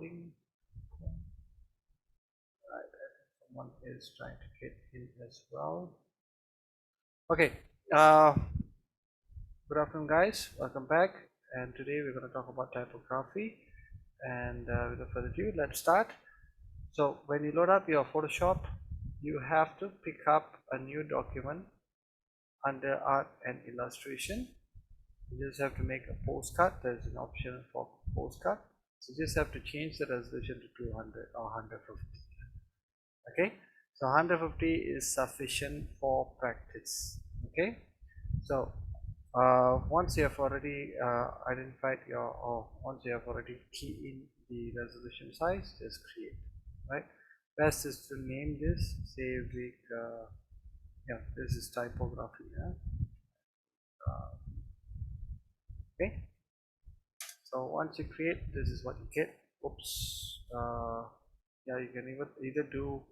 recording. Right, I think someone is trying to get in as well. Okay, good afternoon, guys. Welcome back. And today we're going to talk about typography. And without further ado, let's start. So when you load up your Photoshop, you have to pick up a new document under Art and Illustration. You just have to make a postcard. There's an option for postcard. So you just have to change the resolution to 200 or 150. Okay, so 150 is sufficient for practice. Okay, so once you have already identified your, or once you have already keyed in the resolution size, just create. Right, best is to name this, say we yeah, this is typography. Okay, so once you create, this is what you get. Oops, yeah, you can either do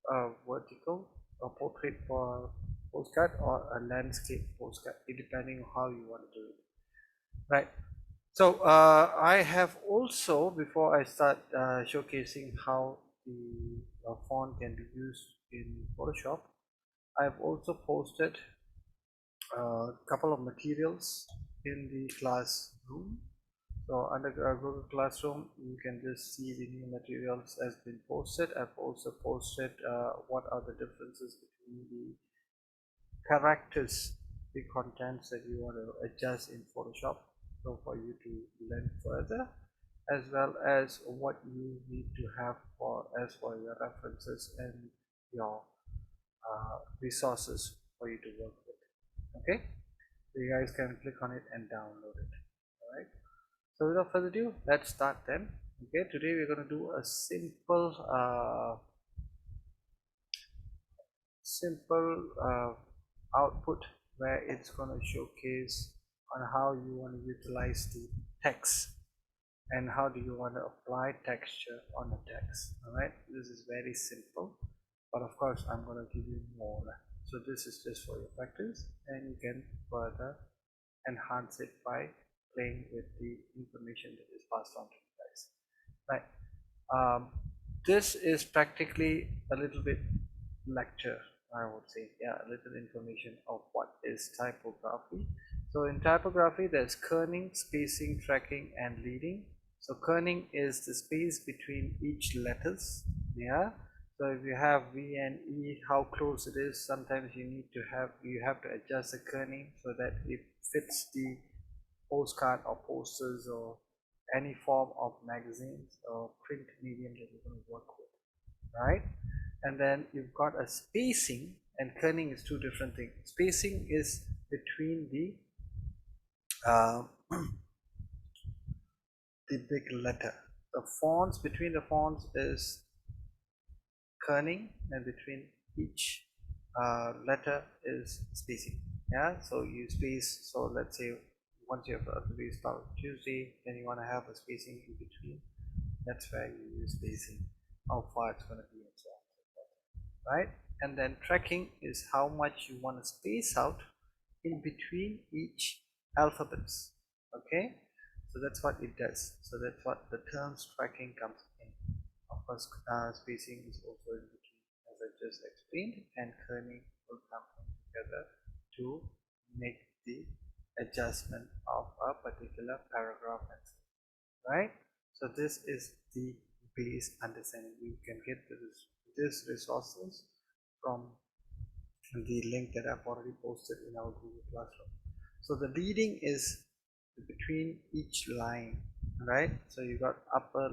a vertical, a portrait for postcard, or a landscape postcard, depending on how you want to do it. Right, so I have also, before I start showcasing how the font can be used in Photoshop, I've also posted a couple of materials in the classroom. So under Google Classroom, you can just see the new materials has been posted. I've also posted what are the differences between the characters, the contents that you want to adjust in Photoshop, so for you to learn further, as well as what you need to have as for your references and your resources for you to work with. Okay, so you guys can click on it and download it. All right. So without further ado, let's start then. Okay, today we're going to do a simple output where it's going to showcase on how you want to utilize the text and how do you want to apply texture on the text. All right, this is very simple, but of course I'm going to give you more. So this is just for your practice, and you can further enhance it by playing with the information that is passed on to you guys. Right, this is practically a little bit lecture, I would say. Yeah, a little information of what is typography. So in typography, there's kerning, spacing, tracking, and leading. So kerning is the space between each letters. Yeah, so if you have V and E, how close it is, sometimes you have to adjust the kerning so that it fits the postcard or posters or any form of magazines or print medium that you're going to work with, right? And then you've got a spacing, and kerning is two different things. Spacing is between the the big letter. The fonts, between the fonts is kerning, and between each letter is spacing. Yeah, so you space. So let's say once you have a release start Tuesday, then you want to have a spacing in between. That's where you use spacing, how far it's going to be, and so on, right? And then tracking is how much you want to space out in between each alphabets. Okay, so that's what it does. So that's what the terms tracking comes in. Of course, spacing is also in between, as I just explained, and kerning will come in together to make the adjustment of a particular paragraph, right? So this is the base understanding. You can get this resources from the link that I've already posted in our Google Classroom. So the leading is between each line, right? So you got upper,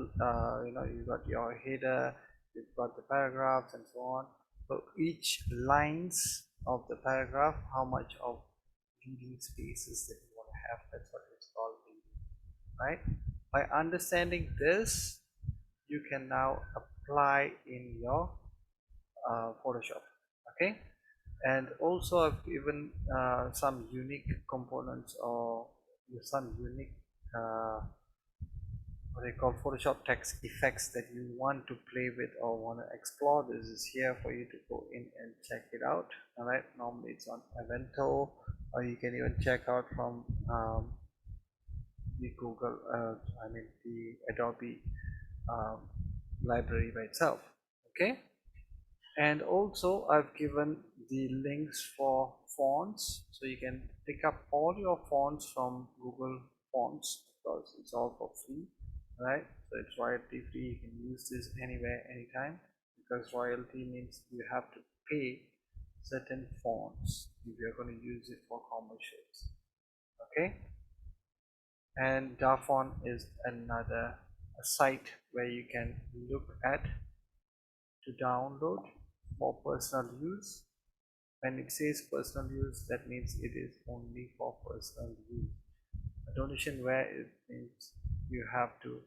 you got your header, you've got the paragraphs and so on. So each lines of the paragraph, how much of leading spaces that you want to have, that's what it's called leading, right? By understanding this, you can now apply in your Photoshop. Okay, and also I've given some unique components or some unique what they call Photoshop text effects that you want to play with or want to explore. This is here for you to go in and check it out. All right, normally it's on Evento, or you can even check out from the Google, the Adobe um, library by itself. Okay, and also I've given the links for fonts, so you can pick up all your fonts from Google Fonts because it's all for free, right? So it's royalty free. You can use this anywhere, anytime, because royalty means you have to pay certain fonts if you're going to use it for commercials. Okay, and Dafont is another a site where you can look at to download for personal use. When it says personal use, that means it is only for personal use. A donation where it means you have to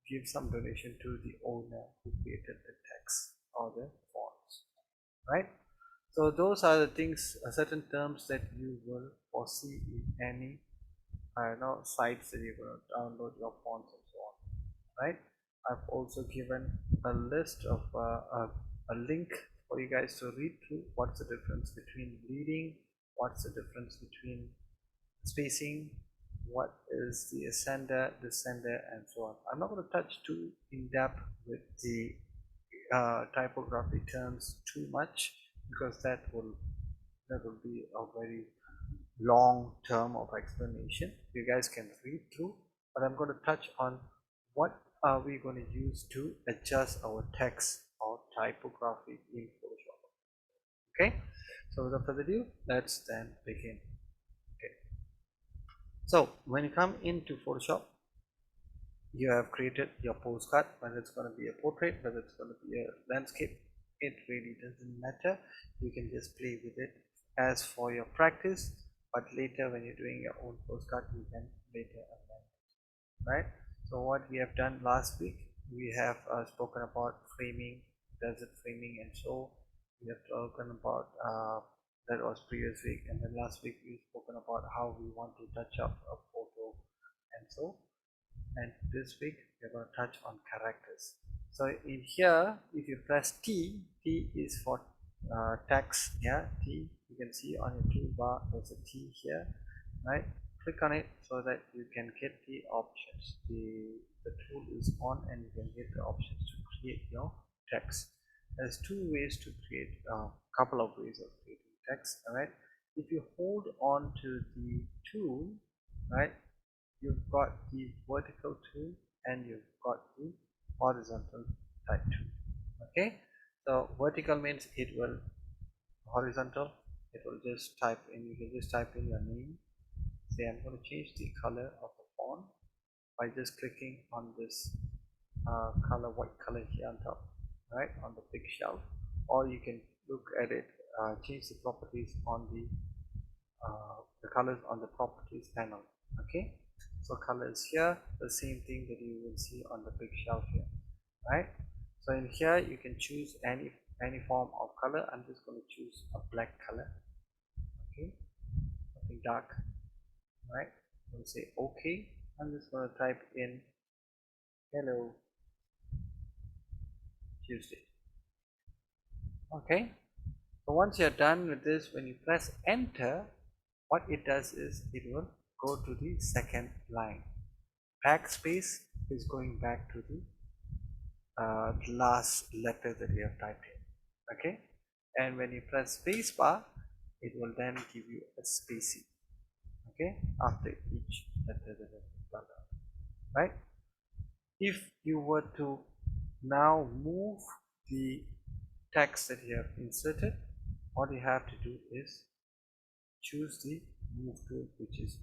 give some donation to the owner who created the text or the fonts, right? So those are the things, certain terms that you will foresee in any sites that you're going to download your fonts and so on, right? I've also given a list of a link for you guys to read through what's the difference between bleeding, what's the difference between spacing, what is the ascender, descender, and so on. I'm not going to touch too in depth with the typography terms too much because that will be a very long term of explanation. You guys can read through, but I'm going to touch on what are we going to use to adjust our text or typography in Photoshop. Okay, so without further ado, let's then begin. Okay, so when you come into Photoshop, you have created your postcard, whether it's going to be a portrait, whether it's going to be a landscape, it really doesn't matter. You can just play with it as for your practice, but later when you're doing your own postcard, you can later amend, right? So what we have done last week, we have spoken about framing, desert framing, and so we have spoken about that was previous week, and then last week we spoken about how we want to touch up a photo, and so, and this week we're going to touch on characters. So in here, if you press T, T is for text. Yeah, T, you can see on your toolbar there's a T here, right? Click on it so that you can get the options. The tool is on and you can get the options to create your text. There's two ways to create, a couple of ways of creating text. All right, if you hold on to the tool, right, you've got the vertical tool and you've got the horizontal type tool. Okay, so vertical means it will, horizontal it will just type in, you can just type in your name. Say I'm going to change the color of the font by just clicking on this color, white color here on top, right, on the big shelf, or you can look at it, change the properties on the colors on the properties panel. Okay, so colors here, the same thing that you will see on the big shelf here, right? So in here you can choose any form of color. I'm just going to choose a black color. Okay, something dark, right? We'll say okay. I'm just going to type in hello Tuesday. Okay, so once you're done with this, when you press enter, what it does is it will go to the second line. Backspace is going back to the last letter that you have typed in. Okay, and when you press spacebar, it will then give you a spacing. Okay, after each letter that has been done, right? If you were to now move the text that you have inserted, all you have to do is choose the move tool, which is,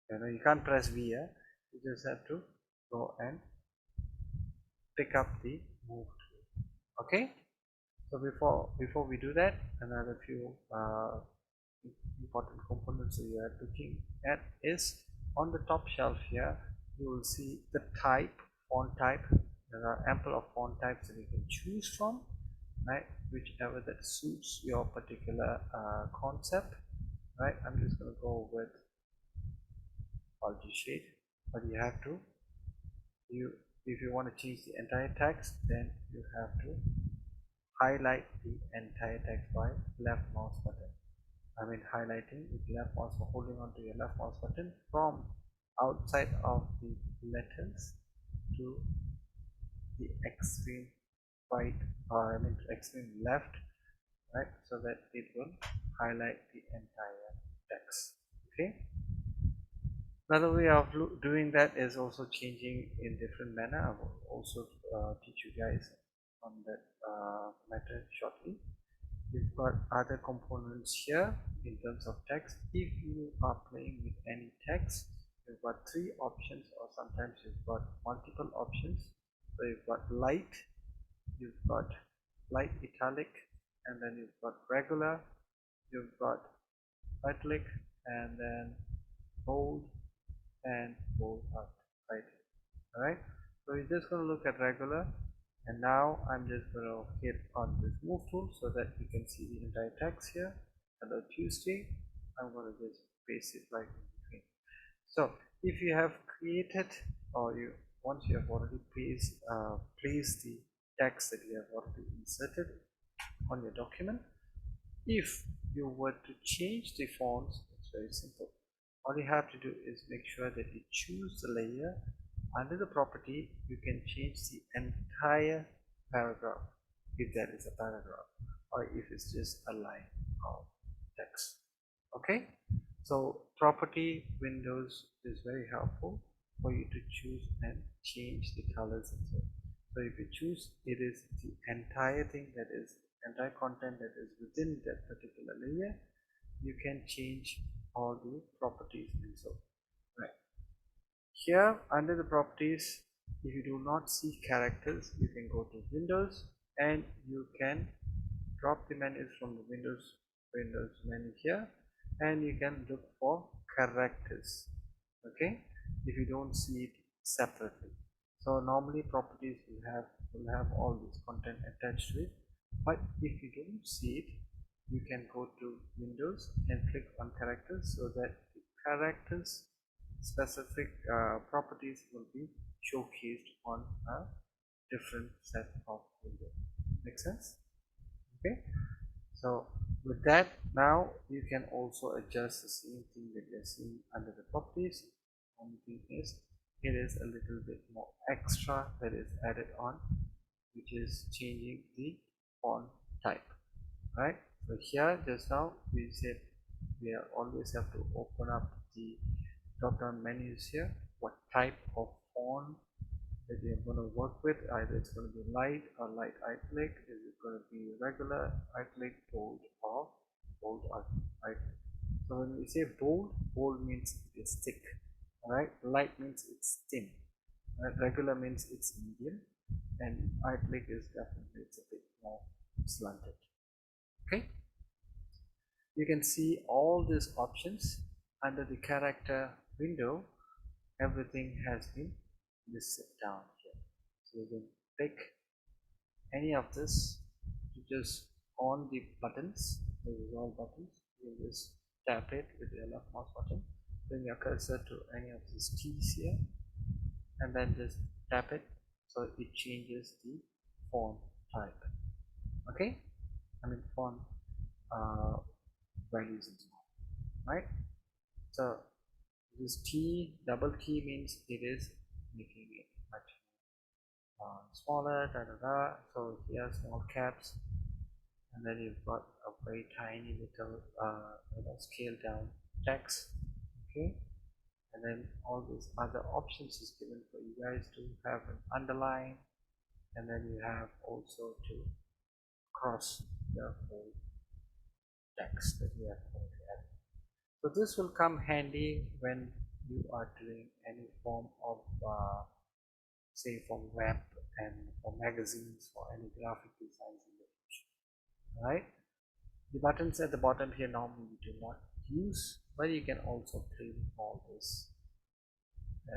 you can't press V here, you just have to go and pick up the move tool. Okay, so before we do that, another few important components that you are looking at is on the top shelf here. You will see the type, font type. There are ample of font types that you can choose from, right, whichever that suits your particular concept, right? I'm just going to go with multi-shade, but you have to, if you want to change the entire text, then you have to highlight the entire text by left mouse button. I mean highlighting with left mouse, or holding on to your left mouse button from outside of the letters to the extreme right, or I mean extreme left, right, so that it will highlight the entire text. Okay. Another way of doing that is also changing in different manner. I will also teach you guys on that matter shortly. We've got other components here in terms of text. If you are playing with any text, you've got three options, or sometimes you've got multiple options. So you've got light, you've got light italic, and then you've got regular, you've got italic, and then bold and bold italic. Alright, so we're just going to look at regular, and now I'm just going to hit on this move tool so that you can see the entire text here. Hello Tuesday. I'm going to just paste it right in between. So if you have created, or you once you have already placed the text that you have already inserted on your document, if you were to change the fonts, it's very simple. All you have to do is make sure that you choose the layer. Under the property, you can change the entire paragraph, if that is a paragraph, or if it's just a line of text. Okay, so property windows is very helpful for you to choose and change the colors and so on. So if you choose, it is the entire thing, that is entire content that is within that particular layer. You can change all the properties and so on. Right here under the properties, if you do not see characters, you can go to Windows and you can drop the menus from the Windows menu here, and you can look for characters. Okay, if you don't see it separately. So normally properties will have all this content attached to it, but if you don't see it, you can go to Windows and click on characters, so that the characters specific properties will be showcased on a different set of windows. Make sense? Okay, so with that, now you can also adjust the same thing that you're seeing under the properties. Only thing is, it is a little bit more extra that is added on, which is changing the font type. Right, so here just now we said we always have to open up the drop down menus here, what type of font that you're going to work with. Either it's going to be light or light italic, is it going to be regular italic, bold, or bold italic. So when we say bold, bold means it's thick, alright, light means it's thin, right? Regular means it's medium, and italic is definitely it's a bit more slanted. Okay, you can see all these options under the character window. Everything has been listed down here, so you can pick any of this to just on the buttons. This is all buttons. You can just tap it with your left mouse button, bring your cursor to any of these keys here, and then just tap it, so it changes the font type. Okay, I mean font values and so on, right? So this T, double T means it is making it much smaller, so here small caps, and then you've got a very tiny little scale down text. Okay, and then all these other options is given for you guys to have an underline, and then you have also to cross the whole text that you have already added. So this will come handy when you are doing any form of say for web and for magazines or any graphic designs in the future. Right, the buttons at the bottom here normally we do not use, but you can also play with all this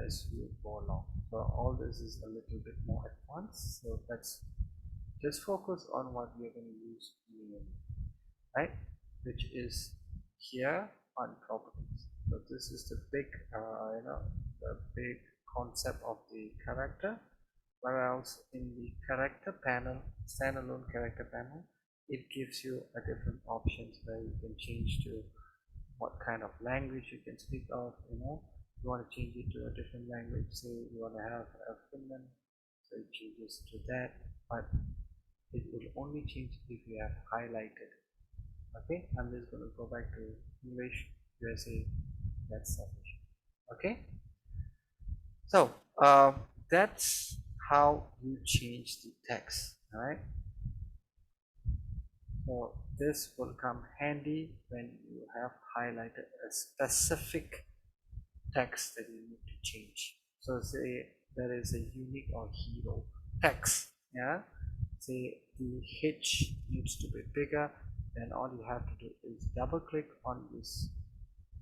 as you go along. So all this is a little bit more advanced, so let's just focus on what we are going to use mainly, right, which is here on properties. So this is the big the big concept of the character, whereas in the character panel, standalone character panel, it gives you a different options where you can change to what kind of language you can speak of. You want to change it to a different language, say you want to have a Finland, so it changes to that, but it will only change if you have highlighted. Okay, I'm just going to go back to English, USA, that's sufficient. Okay, so that's how you change the text. All right, so this will come handy when you have highlighted a specific text that you need to change. So say there is a unique or hero text, yeah, say the H needs to be bigger, then all you have to do is double click on this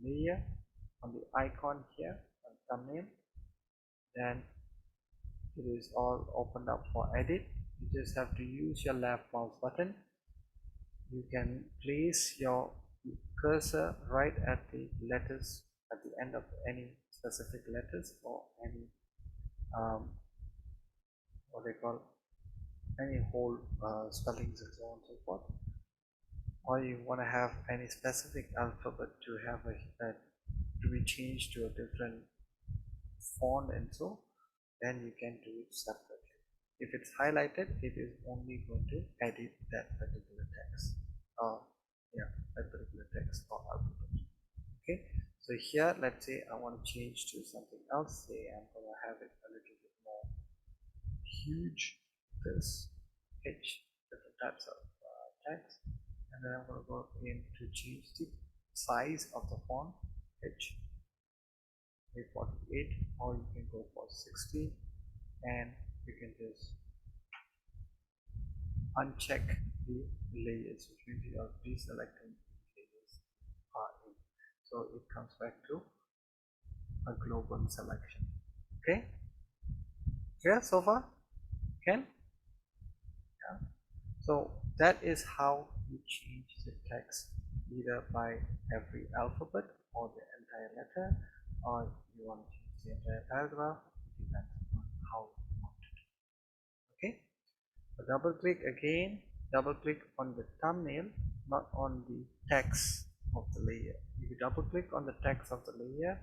layer, on the icon here on thumbnail, then it is all opened up for edit. You just have to use your left mouse button. You can place your cursor right at the letters, at the end of any specific letters, or any what they call any whole spellings and so on and so forth, or you want to have any specific alphabet to have to be changed to a different font and so, then you can do it separately. If it's highlighted, it is only going to edit that particular text, or yeah, that particular text or alphabet. Okay, so here let's say I want to change to something else. Say I'm going to have it a little bit more huge, this H, different types of text, and then I'm going to go in to change the size of the font H, 48, or you can go for 60, and you can just uncheck the layers, which means you are deselecting layers are in, so it comes back to a global selection. Okay, clear so far? Can? Yeah. So that is how you change the text, either by every alphabet or the entire letter, or you want to change the entire paragraph. It depends on how you want to do. Okay, so double click again, double click on the thumbnail, not on the text of the layer. If you double click on the text of the layer,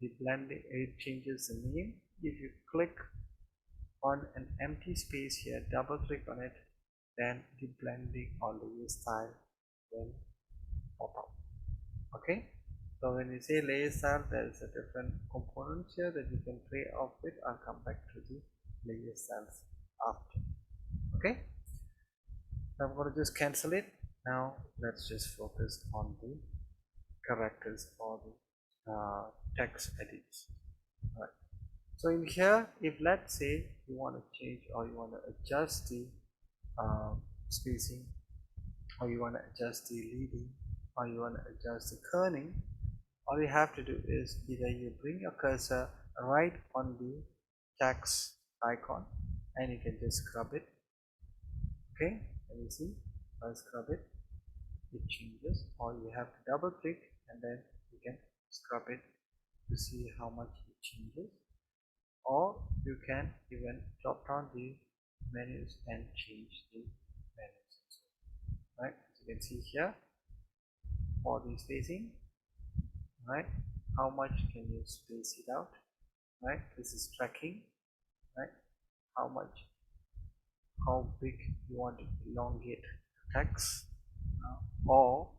the blending, it changes the name. If you click on an empty space here, double click on it, then the blending or layer style will pop up. Okay, so when you say layer style, there is a different components here that you can play off with. I'll come back to the layer styles after. Okay, so I'm going to just cancel it. Now let's just focus on the characters or the text edits. All right. So in here, if let's say you want to change or you want to adjust the spacing, or you want to adjust the leading, or you want to adjust the kerning, all you have to do is either you bring your cursor right on the text icon and you can just scrub it. Okay, let me see, I'll scrub it, it changes, or you have to double click and then you can scrub it to see how much it changes, or you can even drop down the menus and change the menus. Right, as you can see here for the spacing, right, how much can you space it out, right, this is tracking, right, how much, how big you want to elongate text, or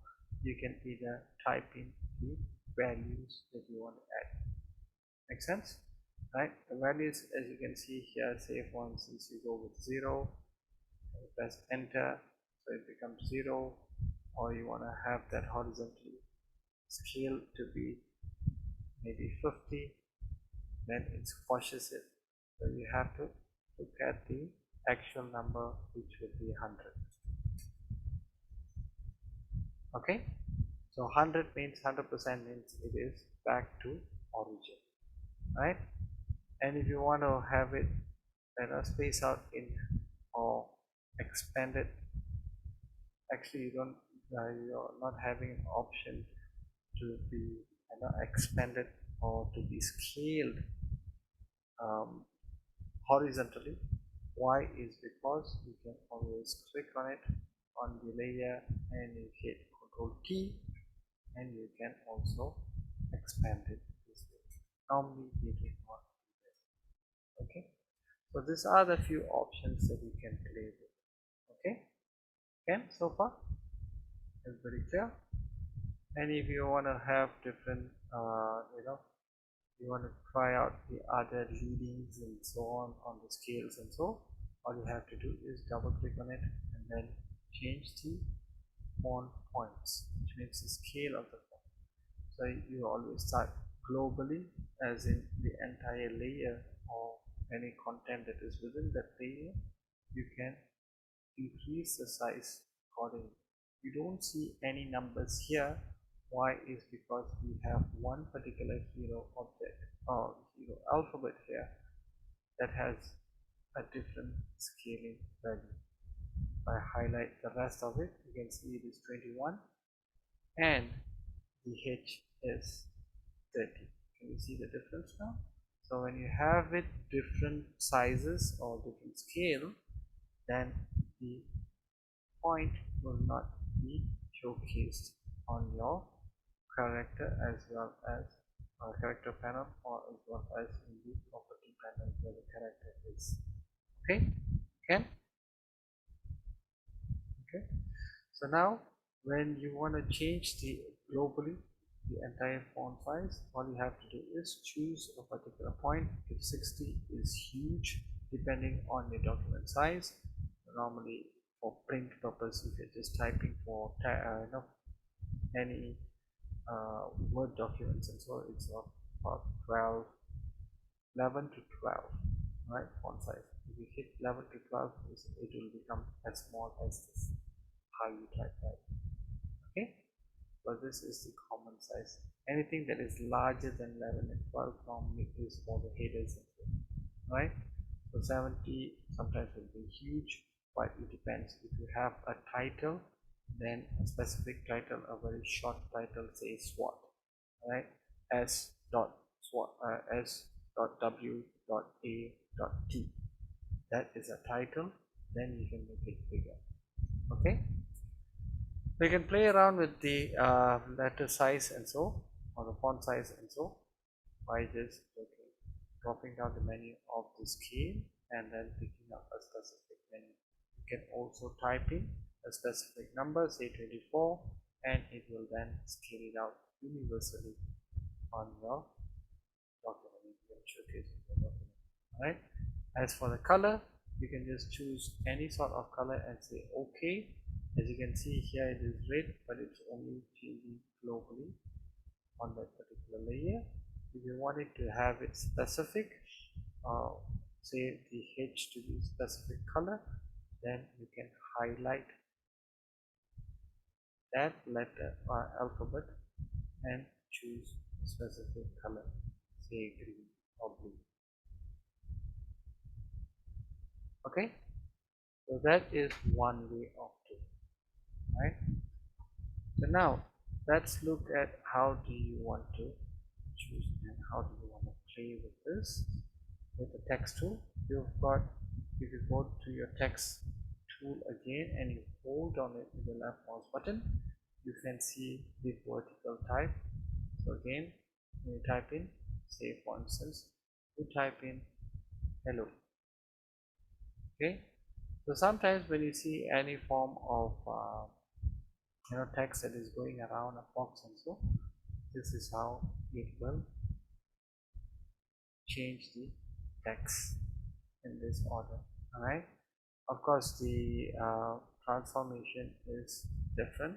you can either type in the values that you want to add. Make sense? Right, the values, as you can see here, say for instance you go with 0, you press enter, so it becomes 0, or you want to have that horizontally scale to be maybe 50, then it squashes it, so you have to look at the actual number, which would be 100. Okay, so 100 means 100% means it is back to origin, right? And if you want to have it space out in or expand it, actually you're not having an option to be expanded or to be scaled horizontally. Why is because you can always click on it on the layer and you hit Ctrl key and you can also expand it this way. Normally it will not do that. Okay, So these are the few options that you can play with. Okay, again, so far is very clear. And if you want to have different you want to try out the other readings and so on the scales and so, all you have to do is double click on it and then change the font points, which means the scale of the font. So you always start globally, as in the entire layer or any content that is within that layer. You can increase the size accordingly. You don't see any numbers here. Why? Is because we have one particular hero object or hero alphabet here that has a different scaling value. If I highlight the rest of it, you can see it is 21 and the H is 30. Can you see the difference now? So when you have it different sizes or different scale, then the point will not be showcased on your character as well as character panel, or as well as in the property panel where the character is. Okay, again. Okay, so now when you want to change the globally the entire font size, all you have to do is choose a particular point. If 60 is huge, depending on your document size, normally for print purpose, if you're just typing for any Word documents, and so it's about 12, 11 to 12, right, font size. If you hit 11 to 12, it will become as small as this, how you type, right? Okay, so this is the common size. Anything that is larger than 11 and 12 normally is for the headers, right? So 70 sometimes will be huge, but it depends. If you have a title, then a specific title, a very short title, say SWOT, right? S dot SWOT, S dot W dot A dot T. That is a title. Then you can make it bigger. Okay. We can play around with the letter size and so, or the font size and so, by just dropping down the menu of the scale and then picking up a specific menu. You can also type in a specific number, say 24, and it will then scale it out universally on your document. You can showcase your document. Alright. As for the color, you can just choose any sort of color and say OK. As you can see here, it is red, but it's only changing globally on that particular layer. If you want it to have it specific, say the H to be specific color, then you can highlight that letter or alphabet and choose a specific color, say green or blue. Okay, so that is one way of doing it, right? So now let's look at how do you want to choose and how do you want to play with this. With the text tool, you've got, if you go to your text tool again and you hold on it with the left mouse button, you can see the vertical type. So again, when you type in, say for instance, you type in hello. Okay, so sometimes when you see any form of text that is going around a box and so, this is how it will change the text in this order. All right, of course the transformation is different.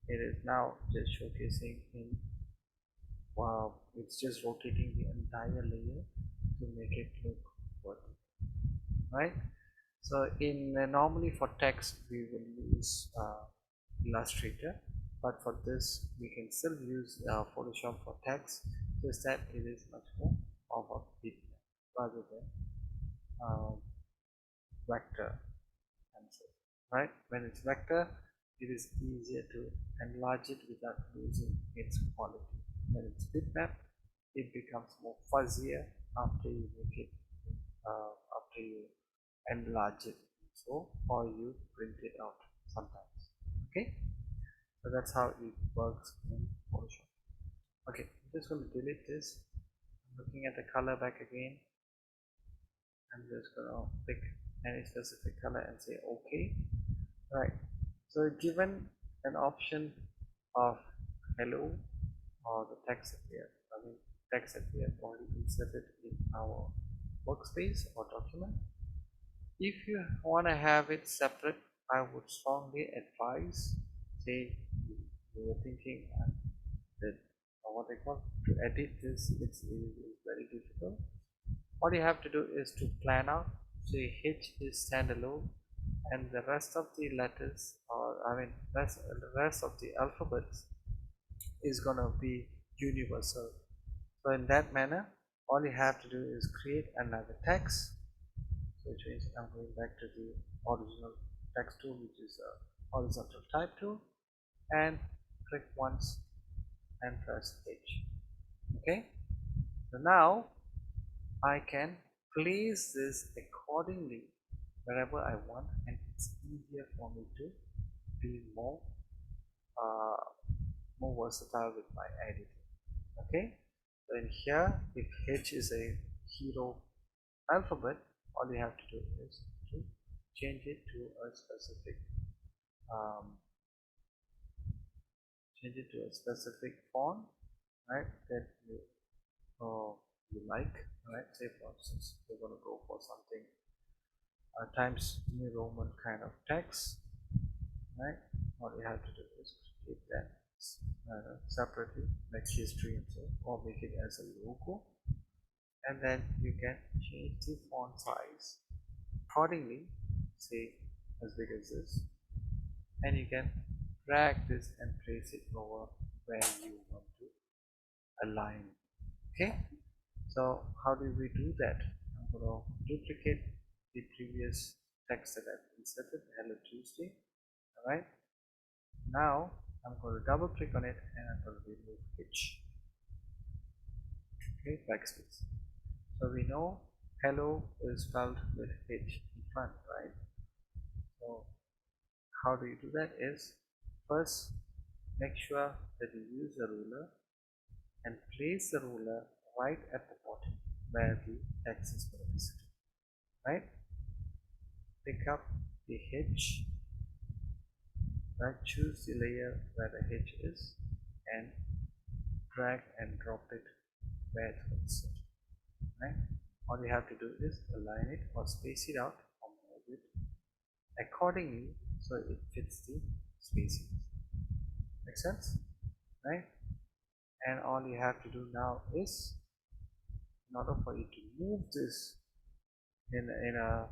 It is now just showcasing in, wow, it's just rotating the entire layer to make it look vertical, right? So in normally for text we will use Illustrator, but for this we can still use Photoshop for text, just that it is much more of a bitmap rather than vector answer, right? When it's vector, it is easier to enlarge it without losing its quality. When it's bitmap, it becomes more fuzzier after you make it, after you enlarge it, so, or you print it out sometimes. Okay, so that's how it works in Photoshop. Okay, I'm just going to delete this. I'm looking at the color back again. I'm just gonna pick any specific color and say OK. Right. So given an option of hello or the text appear. I mean text appear already inserted in our workspace or document. If you want to have it separate, I would strongly advise, say you were thinking that what I call to edit this, it's very difficult. All you have to do is to plan out, say H is standalone and the rest of the letters, or I mean the rest of the alphabets is gonna be universal. So in that manner, all you have to do is create another text, which means I'm going back to the original text tool, which is a horizontal type tool, and click once and press H. Okay, so now I can place this accordingly wherever I want, and it's easier for me to be uh, more versatile with my editing. Okay, so in here, if H is a hero alphabet, all you have to do is to change it to a specific um, font, right, that you like, right. Say for instance we're going to go for something Times New Roman kind of text, right. All you have to do is keep that separately, like history and so, or make it as a logo, and then you can change the font size accordingly, say as big as this, and you can drag this and place it over where you want to align. Okay, so how do we do that? I'm going to duplicate the previous text that I've inserted, Hello Tuesday. Alright, now I'm going to double click on it and I'm going to remove H. Okay, backspace. So we know hello is spelled with H in front, right? So how do you do that is, first make sure that you use a ruler and place the ruler right at the bottom where the text is going to be sitting, right. Pick up the H, right, choose the layer where the H is and drag and drop it where it's going to sit, right. All you have to do is align it or space it out or move it accordingly so it fits the spacing. Make sense, right? And all you have to do now is, in order for you to move this in a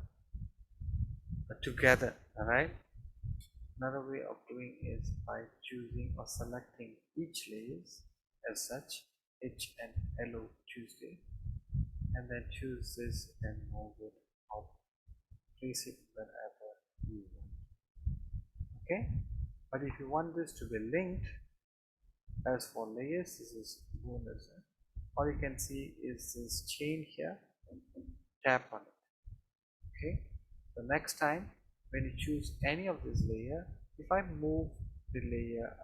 together, all right, another way of doing is by choosing or selecting each layers as such, H and Hello Tuesday, and then choose this and move it up, place it wherever you want. Okay, but if you want this to be linked, as for layers, this is bonus. All you can see is this chain here, tap on it. Okay, so next time when you choose any of this layer, if I move the layer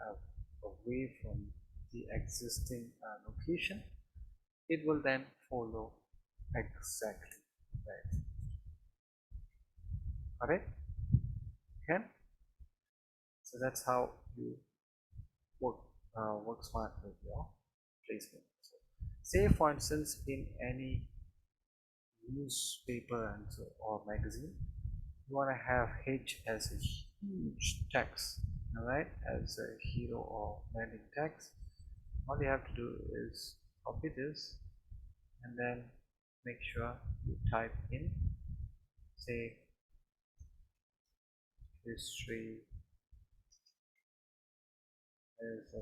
away from the existing location, it will then follow exactly right. Alright, okay, so that's how you work smart with your placement. So, say for instance in any newspaper and so, or magazine, you want to have H as a huge text, alright, as a hero or landing text. All you have to do is copy this and then make sure you type in, say, history as a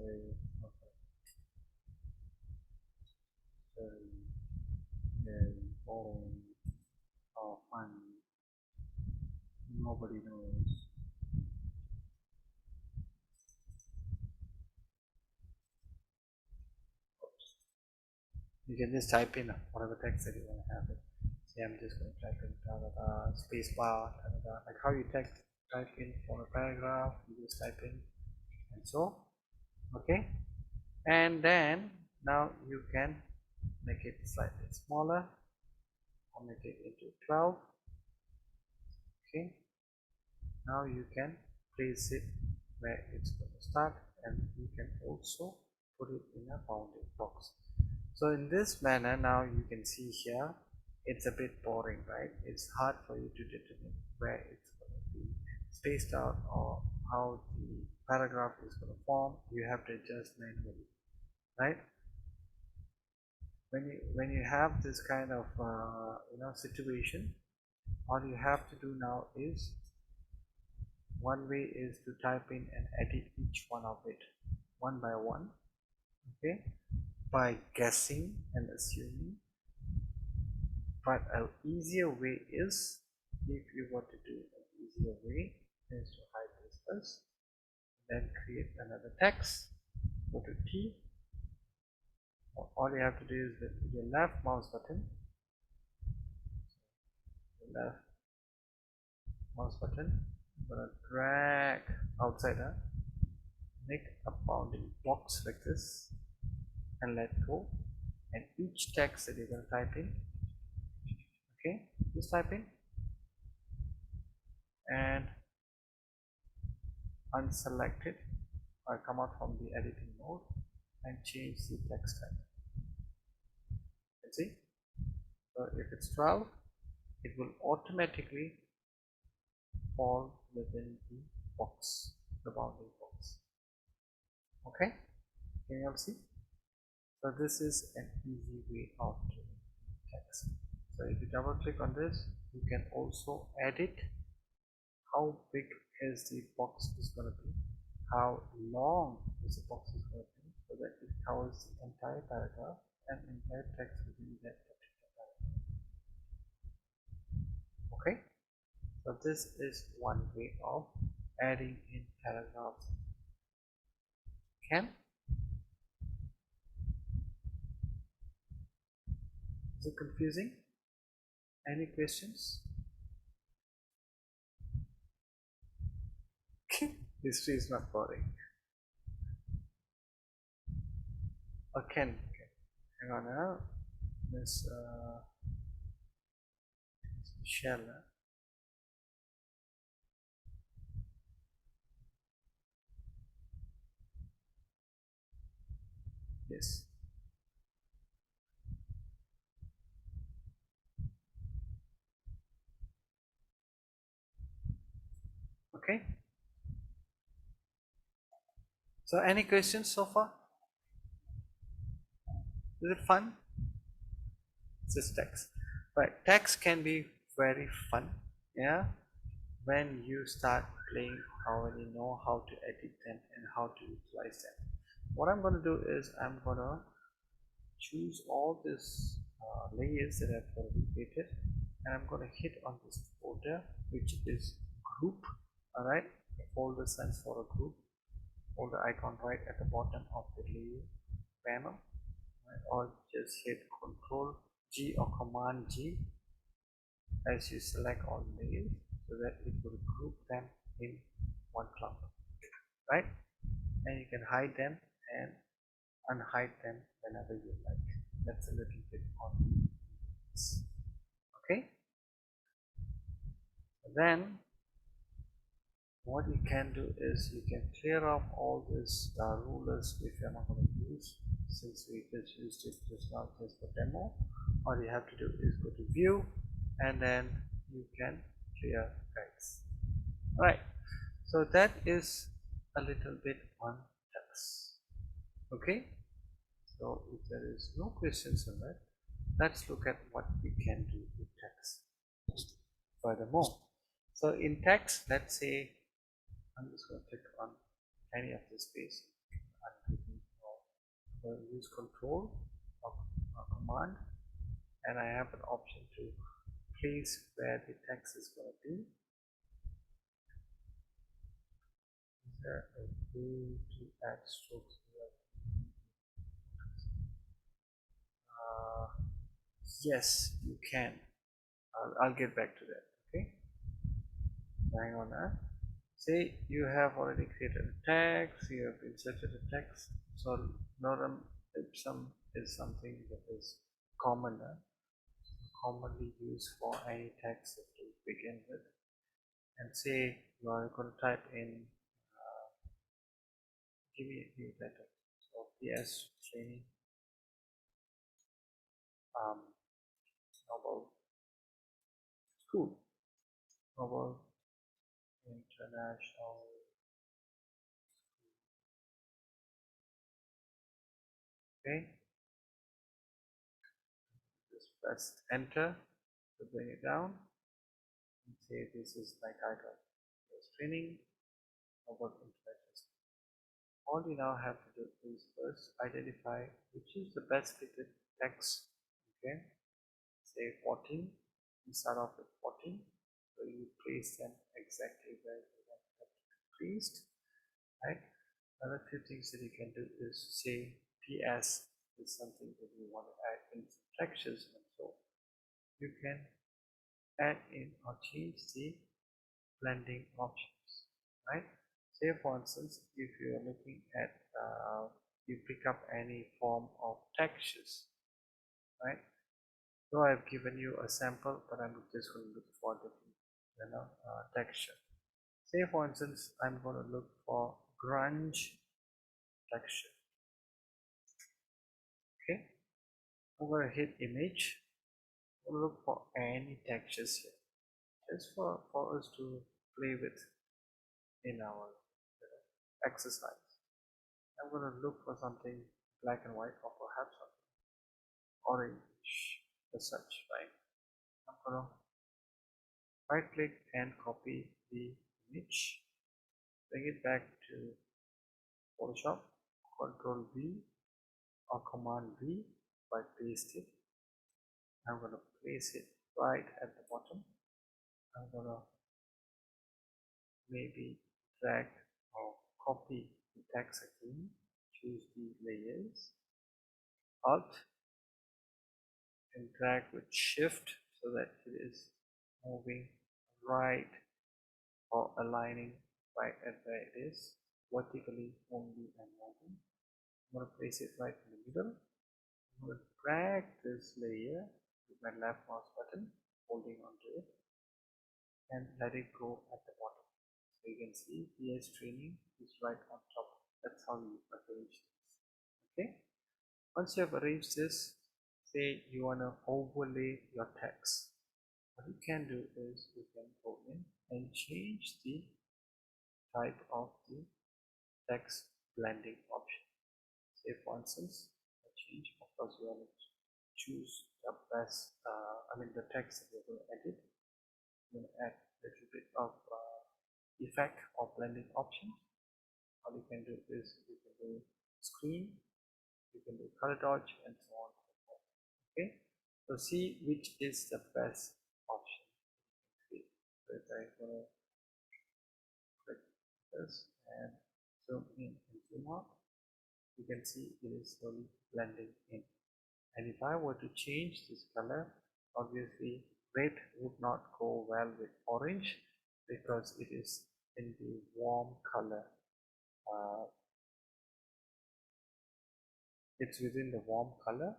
born or fun, nobody knows. You can just type in whatever text that you want to have it. Say I'm just going to type in da da da space bar da da da, like how you type in for a paragraph, you just type in and so. Okay, and then now you can make it slightly smaller format it into 12. Okay, now you can place it where it's going to start, and you can also put it in a bounding box. So in this manner, now you can see here it's a bit boring, right? It's hard for you to determine where it's going to be spaced out or how the paragraph is going to form. You have to adjust manually, right? When you have this kind of situation, all you have to do now is, one way is to type in and edit each one of it one by one, okay, by guessing and assuming. But an easier way is, if you want to do an easier way, is to hide this first, then create another text, go to T. All you have to do is with your left mouse button, I'm gonna drag outside, make a bounding box like this, and let go. And each text that you're going to type in, okay, just type in and unselect it, or come out from the editing mode and change the text type. You see, so if it's 12, it will automatically fall within the box, the bounding box. Okay, can you all see? So this is an easy way of doing text. So if you double click on this, you can also edit how big is the box is going to be, how long is the box is going to be, so that it covers the entire paragraph and entire text within that particular paragraph. Okay, so this is one way of adding in paragraphs. Can? Is it confusing? Any questions? History is not boring. Okay, hang on now. Miss Michelle. Yes. Okay. So any questions so far? Is it fun? It's just text. Right. Text can be very fun. Yeah. When you start playing or when you know how to edit them and how to utilize them. What I'm going to do is I'm going to choose all these layers that I've already created, and I'm going to hit on this folder, which is group. Alright, the folder stands for a group. Folder icon right at the bottom of the layer panel, right? Or just hit Control G or Command G as you select all layers, so that it will group them in one clump, right? And you can hide them and unhide them whenever you like. That's a little bit on this. Okay, then what you can do is you can clear off all these rulers if you're not going to use, since we just used it just now just for demo. All you have to do is go to view and then you can clear guides. Right, so that is a little bit on text. Okay, so if there is no questions on that, let's look at what we can do with text furthermore. So in text, let's say I'm just going to click on any of the space. I'm going to use Control or Command, and I have an option to place where the text is going to be. Is there a way to add strokes here? Yes, you can. I'll get back to that. Okay, hang on that. Say you have already created a text, you have inserted a text. So lorem ipsum is something that is common. commonly used for any text to begin with. And say you are going to type in, give me a letter. So PS training, um, Noble School, Noble International. Okay, just press enter to bring it down and say this is my title. PS training, Noble International School. All you now have to do is first identify which is the best fitted text. Okay, say 14, you start off with 14, so you place them exactly where you want them to be placed, right? Another few things that you can do is say PS is something that you want to add in some textures, and so you can add in or change the blending options, right? Say for instance, if you are looking at you pick up any form of textures, right? So I've given you a sample, but I'm just going to look for different, texture. Say for instance, I'm going to look for grunge texture. Okay, I'm going to hit image. I'm going to look for any textures here, just for us to play with in our exercise. I'm going to look for something black and white, or perhaps something orange as such, right? I'm going to right click and copy the image, bring it back to Photoshop, Control V or Command V, by paste it. I'm going to place it right at the bottom. I'm going to maybe drag or copy the text again, choose the layers, Alt and drag with Shift so that it is moving right or aligning right at where it is, vertically only and moving. I'm going to place it right in the middle. I'm going to drag this layer with my left mouse button, holding onto it, and let it go at the bottom. So you can see PS training is right on top. That's how you arrange this. Okay. Once you have arranged this, say you want to overlay your text. What you can do is you can go in and change the type of the text blending option. Say for instance, a change, of course you want to choose the best, the text that you're going to edit. You're going to add a little bit of effect or blending option. All you can do is you can do screen, you can do color dodge, and so on and so forth. Okay, so see which is the best option. So if I'm going to click this and zoom in and zoom out, you can see it is slowly blending in. And if I were to change this color, obviously red would not go well with orange because it is in the warm color. It's within the warm color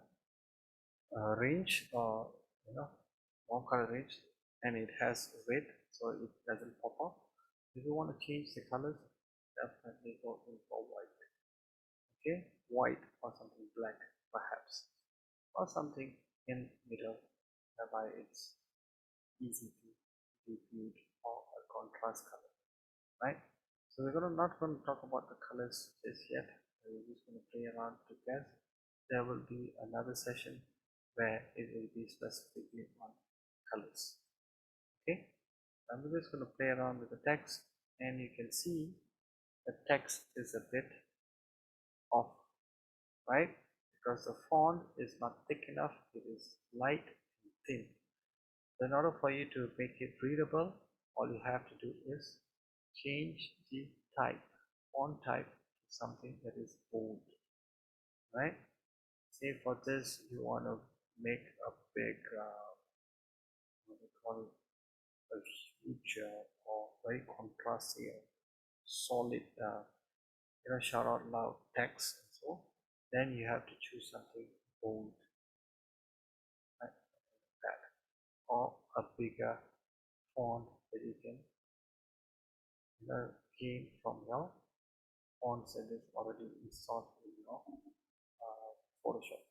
range, or warm color range, and it has red, so it doesn't pop up. If you want to change the colors, definitely go in for white. Okay, white or something black perhaps, or something in middle whereby it's easy to be viewed, or a contrast color, right? So we're not going to talk about the colors just yet. We're just going to play around to guess. There will be another session where it will be specifically on colors. Okay, I'm just going to play around with the text, and you can see the text is a bit off, right? Because the font is not thick enough, it is light and thin. So in order for you to make it readable, all you have to do is change the type, font type, to something that is bold, right? Say for this you want to make a big, what we call a huge or very contrasty, solid, shout out loud text, and so then you have to choose something bold, right? Like that. or a bigger font that you can gain from your fonts that is already installed in your Photoshop.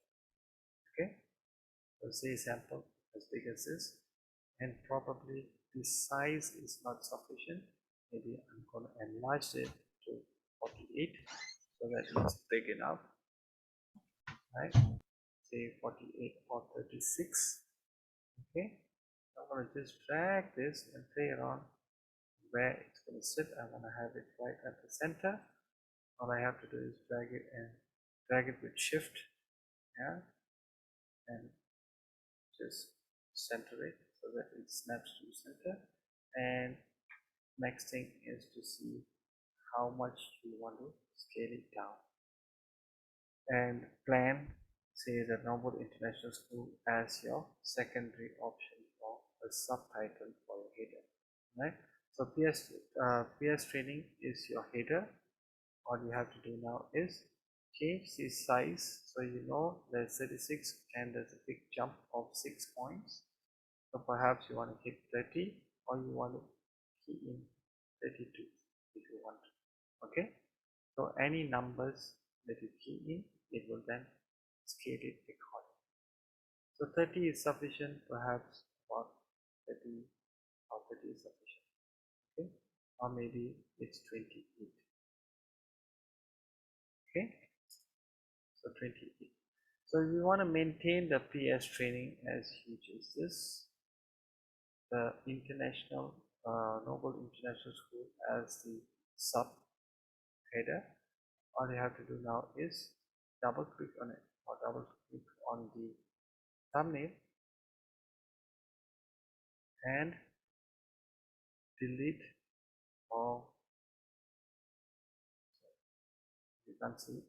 Okay, so say sample as big as this, and probably the size is not sufficient. Maybe I'm going to enlarge it to 48 so that it's big enough, right? Say 48 or 36. Okay, I'm going to just drag this and play around where it's going to sit. I want to have it right at the center. All I have to do is drag it and drag it with shift, yeah, and just center it so that it snaps to center. And next thing is to see how much you want to scale it down, and plan say the Norwood International School as your secondary option for a subtitle for your header, right? So PS training is your header. All you have to do now is change the size, so you know there's 36 and there's a big jump of 6 points. So perhaps you want to hit 30, or you want to key in 32 if you want. Okay, so any numbers that you key in, it will then scale it accordingly. So 30 is sufficient, perhaps about 30 or 30 is sufficient. Okay, or maybe it's 28. Okay, so 28. So we want to maintain the PS training as huge as this, the international Noble International School as the sub header. All you have to do now is double click on it, or double click on the thumbnail and delete, or you can see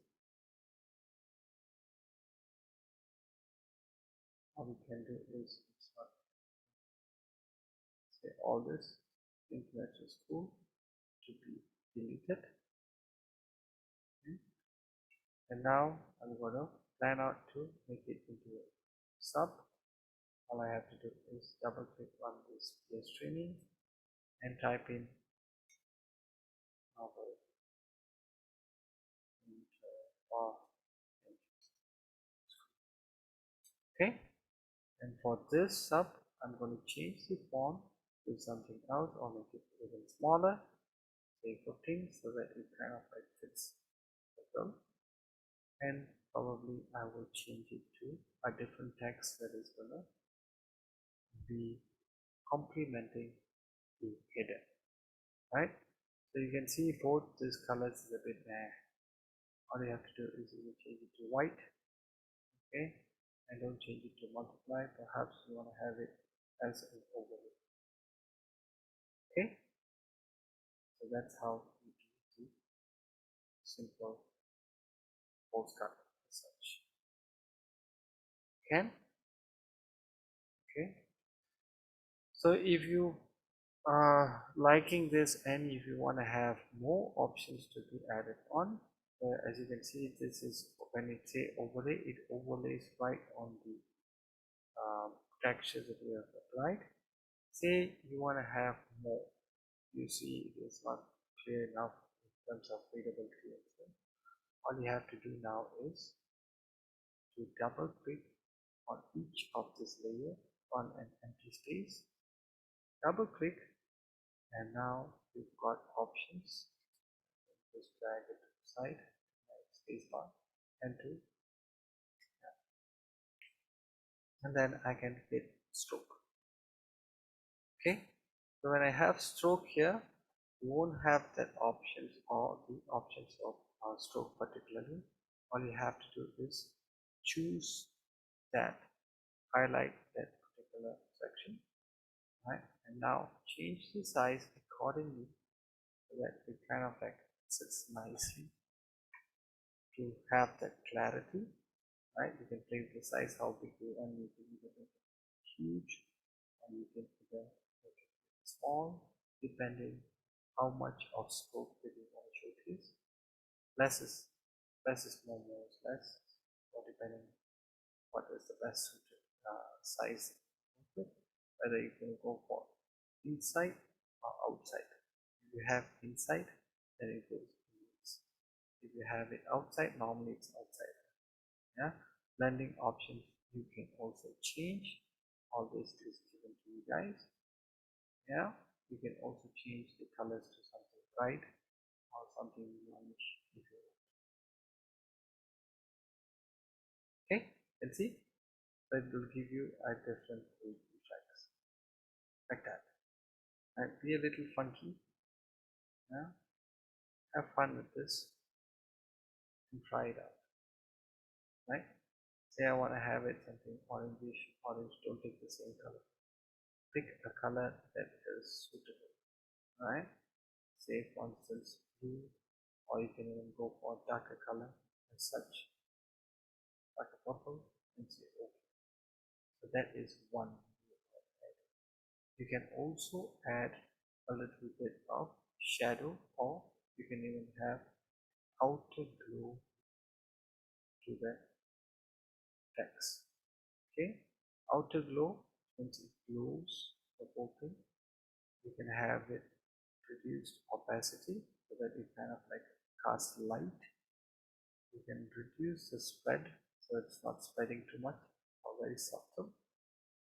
what we can do is say all this international school to be deleted. Okay. And now I'm going to plan out to make it into a sub. All I have to do is double click on this PS training and type in novel or okay. And for this sub, I'm going to change the font to something else, or make it even smaller, say 15, so that it kind of like fits the film. And probably I will change it to a different text that is going to be complementing the header, right? So you can see both these colors is a bit all you have to do is you change it to white, okay, and don't change it to multiply. Perhaps you want to have it as an overlay. Okay, so that's how you do the simple postcard as such. Can okay. So if you are liking this, and if you want to have more options to be added on, as you can see, this is when it say overlay, it overlays right on the texture that you have applied. Say you want to have more, you see it is not clear enough in terms of readability and stuff. All you have to do now is to double click on each of this layer on an empty space, double click, and now you've got options. Just drag it to the side, spacebar, and to, and then I can hit stroke. Okay, so when I have stroke here, you won't have that options or the options of stroke particularly. All you have to do is choose that, highlight that particular section, right? And now change the size accordingly so that it kind of like sits nicely to have that clarity, right? You can play with the size, how big you want. You can either make it huge, and you can either make it small, depending how much of scope that you want to showcase. Less is more is less, or depending what is the best suited size. whether you can go for inside or outside. If you have inside, then it goes inwards. If you have it outside, normally it's outside. Yeah, blending options you can also change. All this is given to you guys. Yeah, you can also change the colors to something bright or something yellowish if you want. Okay, and see, it will give you a different effects like that. And be a little funky. Yeah, have fun with this and try it out. Right? Say I want to have it something orangish, orange. Don't take the same color. Pick a color that is suitable. Right? Say for instance blue, or you can even go for darker color as such, like a purple, and say okay. So that is one. You can also add a little bit of shadow, or you can even have outer glow to the text. Okay, outer glow means it glows the whole thing. You can have it reduced opacity so that it kind of like casts light. You can reduce the spread so it's not spreading too much or very subtle.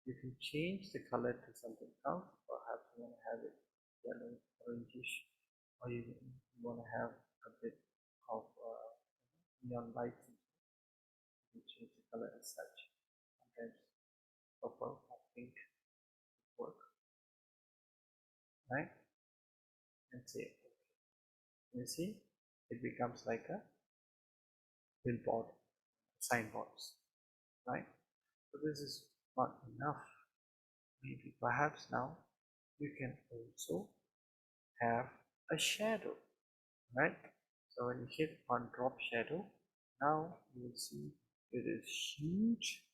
You can change the color to something else. Perhaps you want to have it yellow, orangish, or you want to have a bit of neon light. You can change the color as such. Sometimes purple or pink work, right? And say, you see, it becomes like a billboard, signboards, right? So this is not enough. Maybe perhaps now you can also have a shadow, right? So when you hit on drop shadow, now you will see it is huge,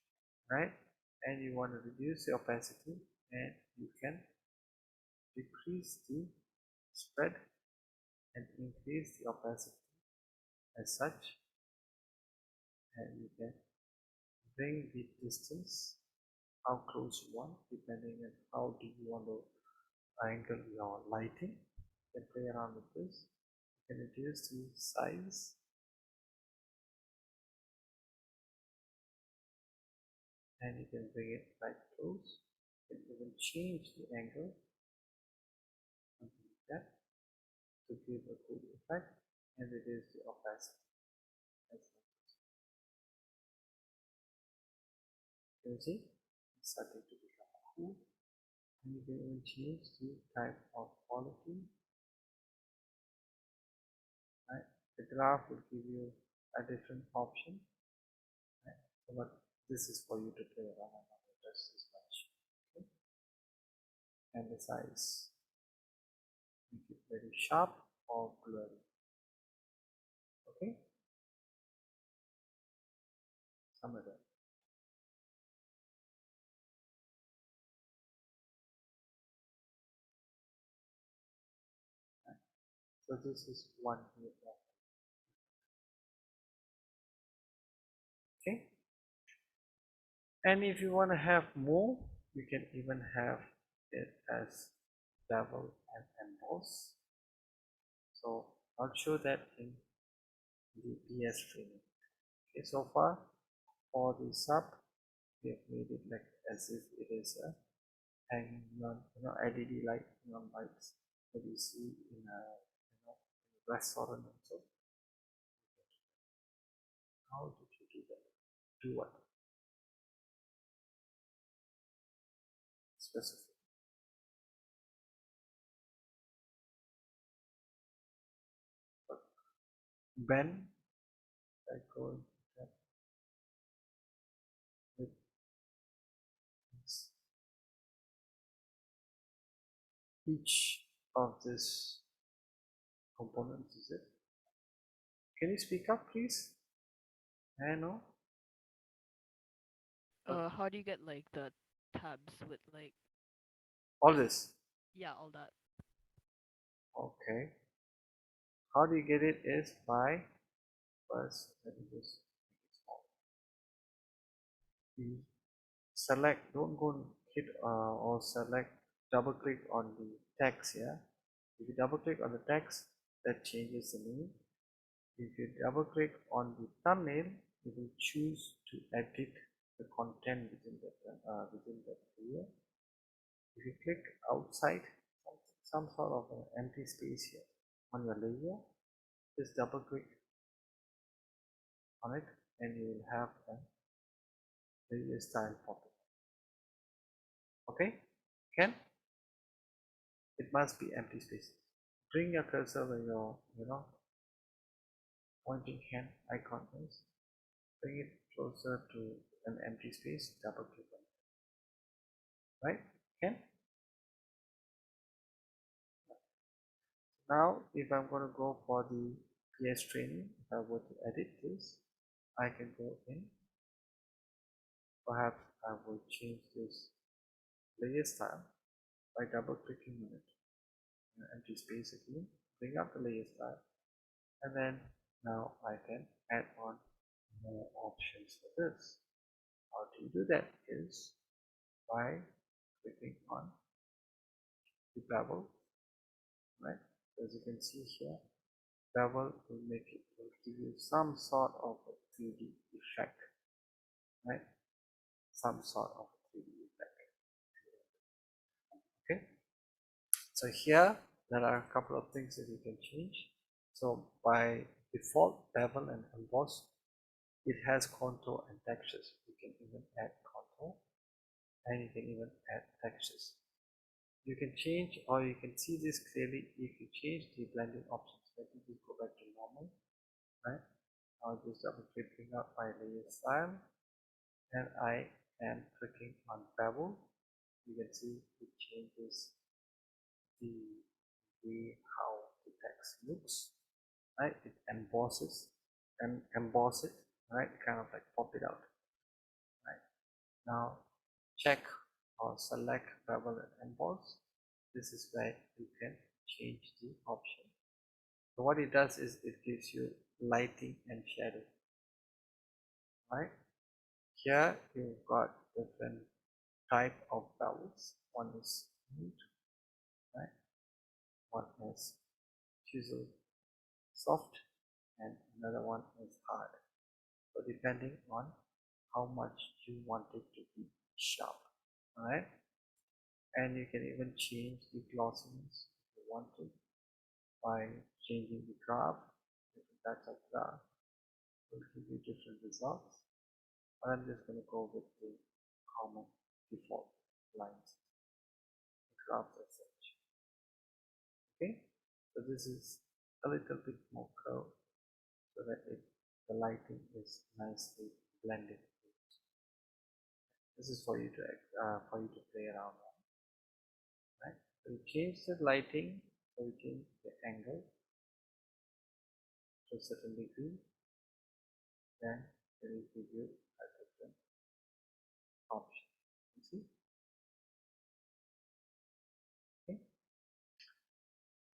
right? And you want to reduce the opacity, and you can decrease the spread and increase the opacity as such, and you can bring the distance how close you want depending on how do you want to angle your lighting. You can play around with this. You can reduce the size and you can bring it right close. You can even change the angle, something like that, to give a good effect and reduce the opacity. You see, it's starting to become cool, and you can even change the type of quality. Right? The graph will give you a different option. Right? So, but this is for you to play around and not adjust this much. Okay? And the size, make it very sharp or blurry. Okay, some of them. Right? So this is one here. Okay, and if you want to have more, you can even have it as bevel and emboss. So I'll show that in the PS training. Okay, so far for the sub, we have made it like as if it is a hanging neon, LED light, neon lights that you see in a restaurant and so. How did you do that? Do what? Specific. Bend, like go with each of these components, is it? Can you speak up, please? I know. How do you get like the tabs with like All this. yeah, all that? Okay. How do you get it is by first, let me just make it small. You select, don't go hit or select, double click on the text here. If you double click on the text, that changes the name. If you double click on the thumbnail, you will choose to edit the content within that layer. If you click outside some sort of an empty space here on your layer, just double click on it and you will have a layer style pop up. Okay, can it must be empty spaces. Bring your cursor where your pointing hand icon is. Bring it closer to an empty space. Double click on it. Right? Can. Now, if I'm going to go for the PS training, if I were to edit this, I can go in. Perhaps I will change this layer style by double clicking on it. An empty space again. Bring up the layer style, and then now I can add on more options for this. How to do that is by clicking on the bevel, right? As you can see here, bevel will give you some sort of a 3D effect, right? Some sort of 3D effect. Okay. So here there are a couple of things that you can change. So by default, bevel and emboss, it has contour and textures. You can even add contour and you can even add textures. You can change, or you can see this clearly if you change the blending options. Let me just go back to normal, right? I'll just double clicking up my layer style and I am clicking on bevel. You can see it changes the way how the text looks, right? It embosses and emboss it, right? Kind of like pop it out, right? Now check or select bevel and emboss. This is where you can change the option. So what it does is it gives you lighting and shadow, right? Here you've got different type of bevels. One is smooth, right? One is chisel soft, and another one is hard. So depending on how much you want it to be sharp, right? And you can even change the glossiness if you want to by changing the graph. Different types of graph will give you different results. But I'm just going to go with the common default lines, graphs as such. Okay, so this is a little bit more curved so that the lighting is nicely blended. This is for you to play around on, right? So you change the lighting, so you change the angle to a certain degree, then it will give you a different option. You see? Okay.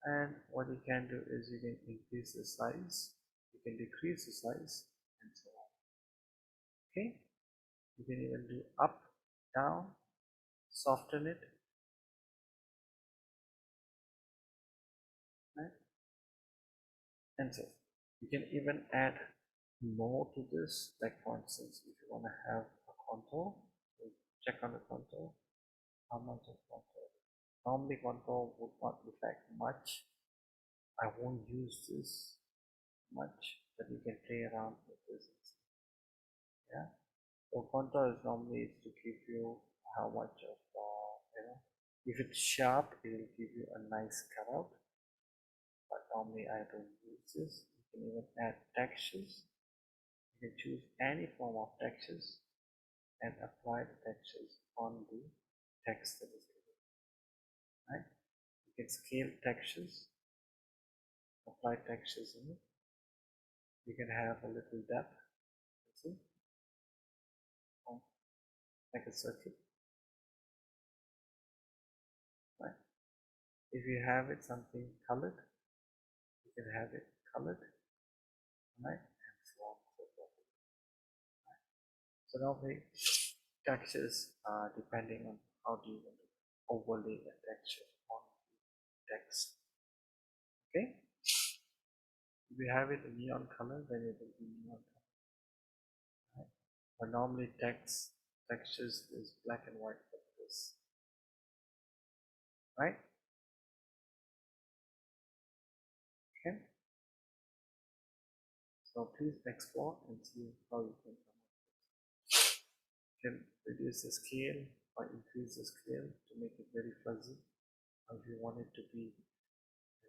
And what you can do is you can increase the size, you can decrease the size, and so on. Okay. You can even do up, down, soften it, right? And so you can even add more to this, like for instance, if you want to have a contour, so check on the contour, how much of contour. Normally contour would not affect much. I won't use this much, but you can play around with this. Yeah. So contour is normally to give you how much of if it's sharp, it will give you a nice cutout. But normally I don't use this. You can even add textures. You can choose any form of textures and apply the textures on the text that is given. Right? You can scale textures, apply textures in it. You can have a little depth, see, like a circle. Right? If you have it something colored, you can have it colored, right? And so on and so forth. Right? So normally textures depending on how do you want to overlay the texture on text. Okay, if you have it in neon color, then it will be neon color, right? But normally textures is black and white like this, right? Okay, so please explore and see how you can come up. You can reduce the scale or increase the scale to make it very fuzzy, or if you want it to be,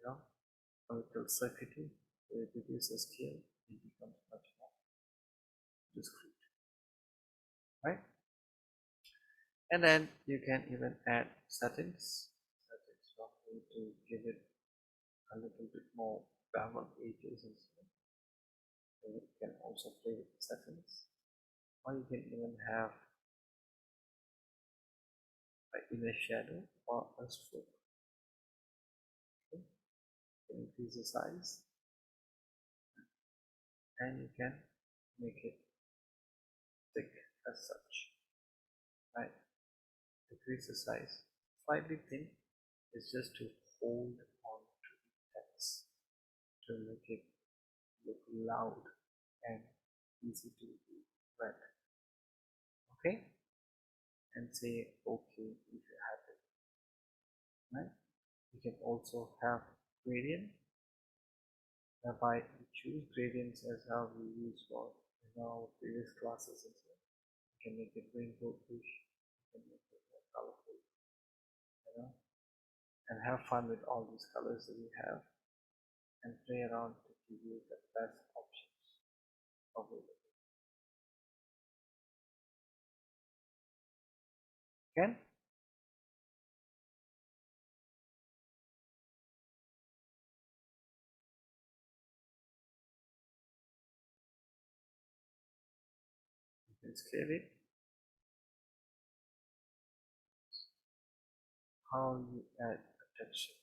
a little circuity, so it reduces the scale, it becomes much more discrete, right? And then you can even add settings roughly to give it a little bit more beveled edges and so on. So you can also play with settings, or you can even have an inner shadow or a stroke. Okay? You can increase the size, and you can make it thick as such, right? Decrease the size slightly thin is just to hold on to the text, to make it look loud and easy to be read. Okay, and say okay if you have it, right? You can also have gradient, whereby you choose gradients as how we use for our previous classes and so on. You can make it rainbowish, you can make it more colorful, and have fun with all these colors that we have, and play around to give you the best options available. Can you can scale it, how you add a texture.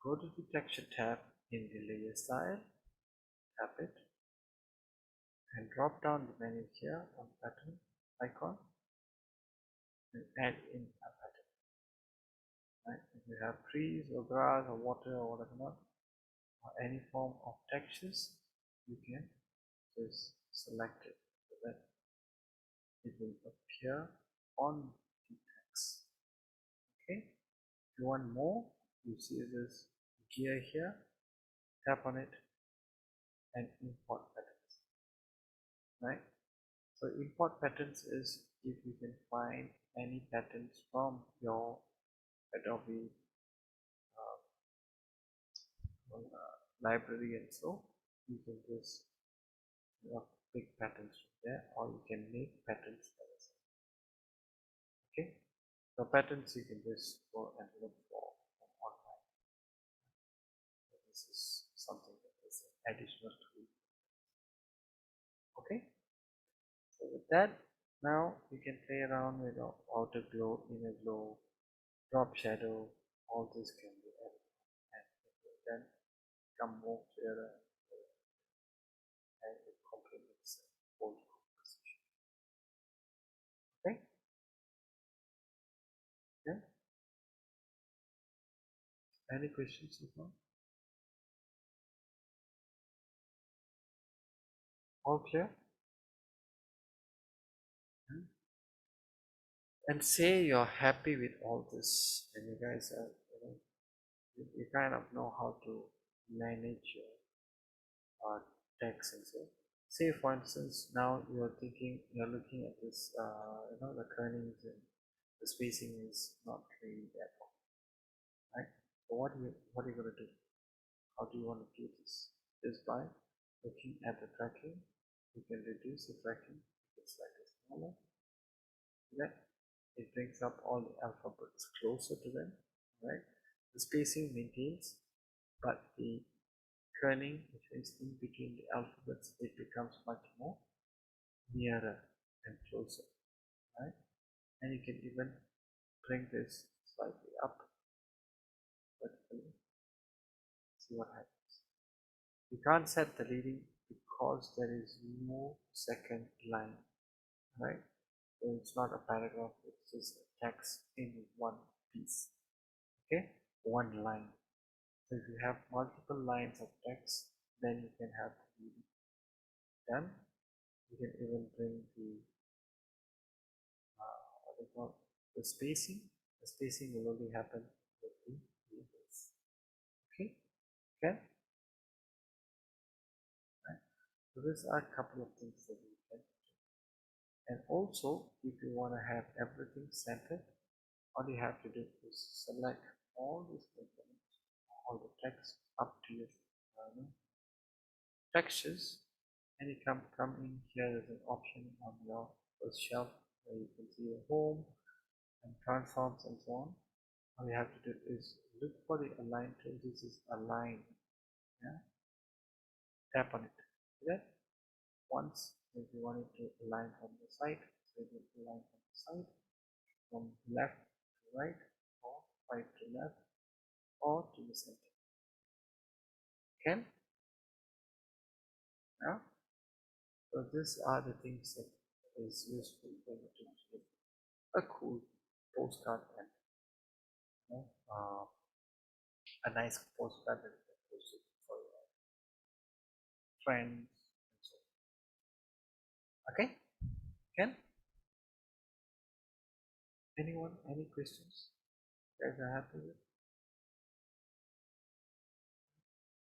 Go to the texture tab in the layer style, tap it, and drop down the menu here on pattern icon and add in a pattern. Right? If you have trees or grass or water or whatever, or any form of textures, you can just select it so that it will appear on the text. Okay, if you want more, you see this gear here, tap on it and import patterns, right? So import patterns is if you can find any patterns from your Adobe library, and so you can just pick patterns from there, or you can make patterns by yourself. Okay, so patterns you can just go and look for online. So this is something that is an additional tool. Okay, so with that, now you can play around with outer glow, inner glow, drop shadow. All this can be added, and it will then become more clearer and it complements the whole composition. Okay, yeah. Any questions so far? All clear? Yeah. And say you're happy with all this, and you guys are, you kind of know how to manage your text and so. Say for instance, now you're looking at this, the kernels and the spacing is not really that long, right? So what are you gonna do? How do you want to do this? Just by looking at the tracking, you can reduce the tracking, it's like a smaller, right? It brings up all the alphabets closer to them, right? The spacing maintains, but the kerning, which is in between the alphabets, it becomes much more nearer and closer, right? And you can even bring this slightly up vertically. See what happens. You can't set the leading because there is no second line, right? So it's not a paragraph, it's just a text in one piece. Okay, one line. So if you have multiple lines of text, then you can have the done. You can even bring the what they call the spacing. The spacing will only happen with the labels. Okay, okay. Right. So these are a couple of things that you can do. And also, if you want to have everything centered, all you have to do is select all these components, all the text up to your textures, and you come in here. There's an option on your first shelf where you can see your home and transforms and so on. All you have to do is look for the align tool. This is align. Yeah, tap on it. Okay? Once, if you want it to align from the side, so it will align from the side, from left to right, or right to left, or to the center. Okay? Yeah? So these are the things that is useful for you to make a cool postcard and you know, a nice postcard that you can post it for your friends and so on. Okay? Ken? Anyone? Any questions? You guys are happy with?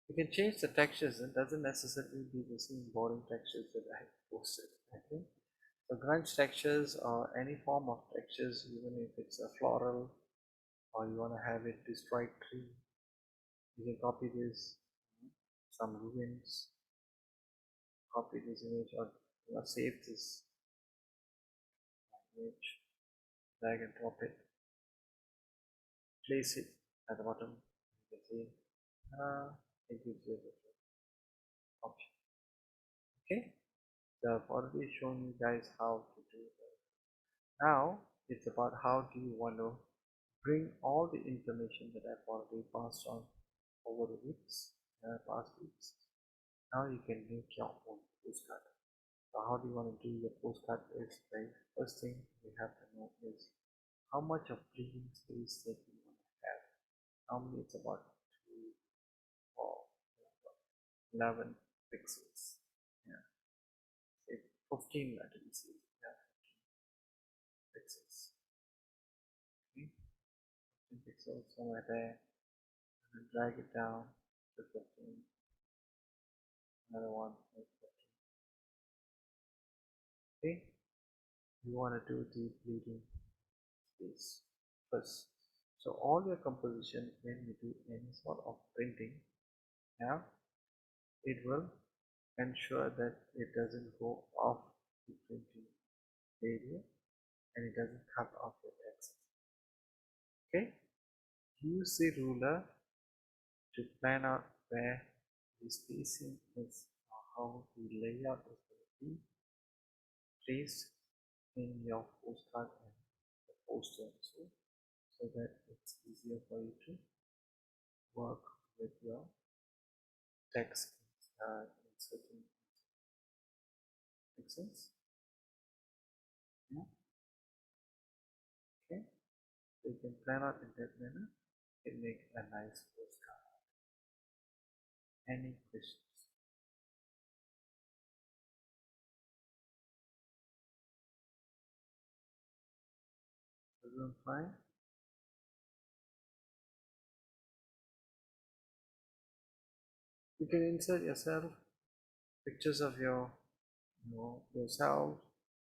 You can change the textures. It doesn't necessarily be the same boring textures that I posted. Okay? So grunge textures or any form of textures, even if it's a floral or you want to have it destroyed tree, you can copy this, some ruins, copy this image or save this image, drag and drop it, place it at the bottom. You can see it gives you a different option. Okay, so I've already shown you guys how to do that. Now it's about how do you want to bring all the information that I've already passed on over the weeks, past weeks. Now you can make your own postcard. So how do you want to do your postcard is the first thing you have to know is how much of breathing space that you want to have. Normally it's about 2 or 11 pixels. Yeah, say 15 let me see. Yeah, 15 pixels. Okay, 15 pixels somewhere there. And then drag it down to 15. Another one like 15. Okay, you want to do the bleeding space first. So all your composition when you do any sort of printing, yeah, it will ensure that it doesn't go off the printing area and it doesn't cut off your text. Okay, use the ruler to plan out where the spacing is or how the layout is going to be placed in your postcard and the poster also, so that it's easier for you to work with your text inserting. Makes sense? Yeah. Okay. So you can plan out in that manner. It make a nice postcard. Any questions? Everyone fine? You can insert yourself pictures of your, yourself,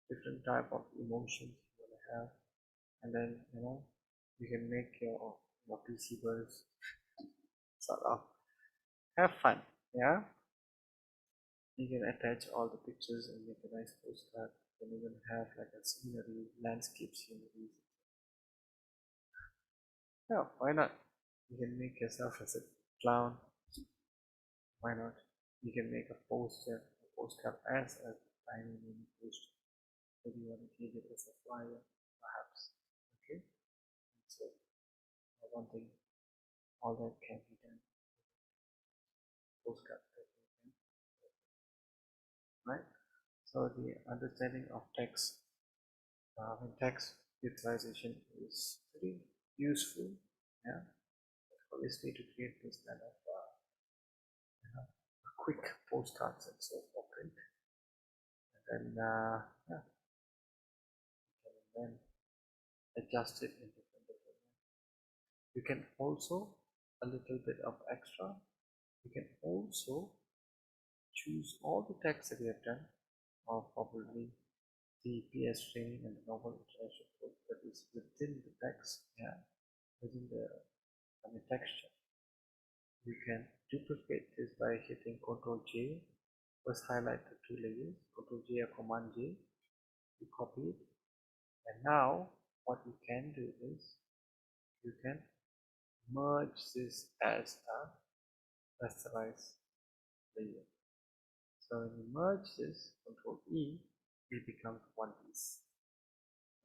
different type of emotions you want to have, and then you can make your PC birds sort of have fun. Yeah, you can attach all the pictures and make a nice postcard. You can even have like a scenery, landscape scenery. Yeah, why not? You can make yourself as a clown. Why not? You can make a postcard as a tiny mini poster. Maybe you want to keep it as a flyer, perhaps. Okay, so one thing, all that can be done. Postcard, right? So the understanding of text And text utilization is pretty useful. Yeah, always need to create this kind of quick postcards and so for print, and then yeah, and then adjust it in different. You can also a little bit of extra. You can also choose all the text that you have done, or probably the PS training and the normal international code that is within the text, yeah, within the texture. You can duplicate this by hitting Ctrl J. First highlight the two layers, Ctrl J or Command J. You copy it, and now what you can do is you can merge this as a rasterized layer. So when you merge this, Ctrl E, it becomes one piece,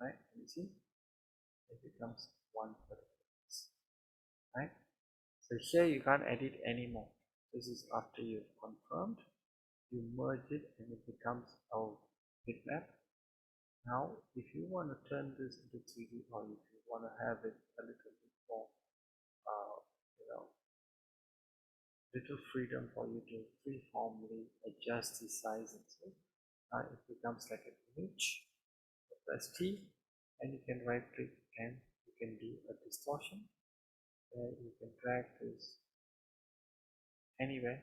right? Can you see? It becomes one piece, right? So here you can't edit anymore. This is after you've confirmed. You merge it and it becomes our bitmap. Now, if you want to turn this into 3D, or if you want to have it a little bit more, you know, little freedom for you to freeformly adjust the size and so, it becomes like an image. Press T, and you can right click and you can do a distortion. You can drag this anywhere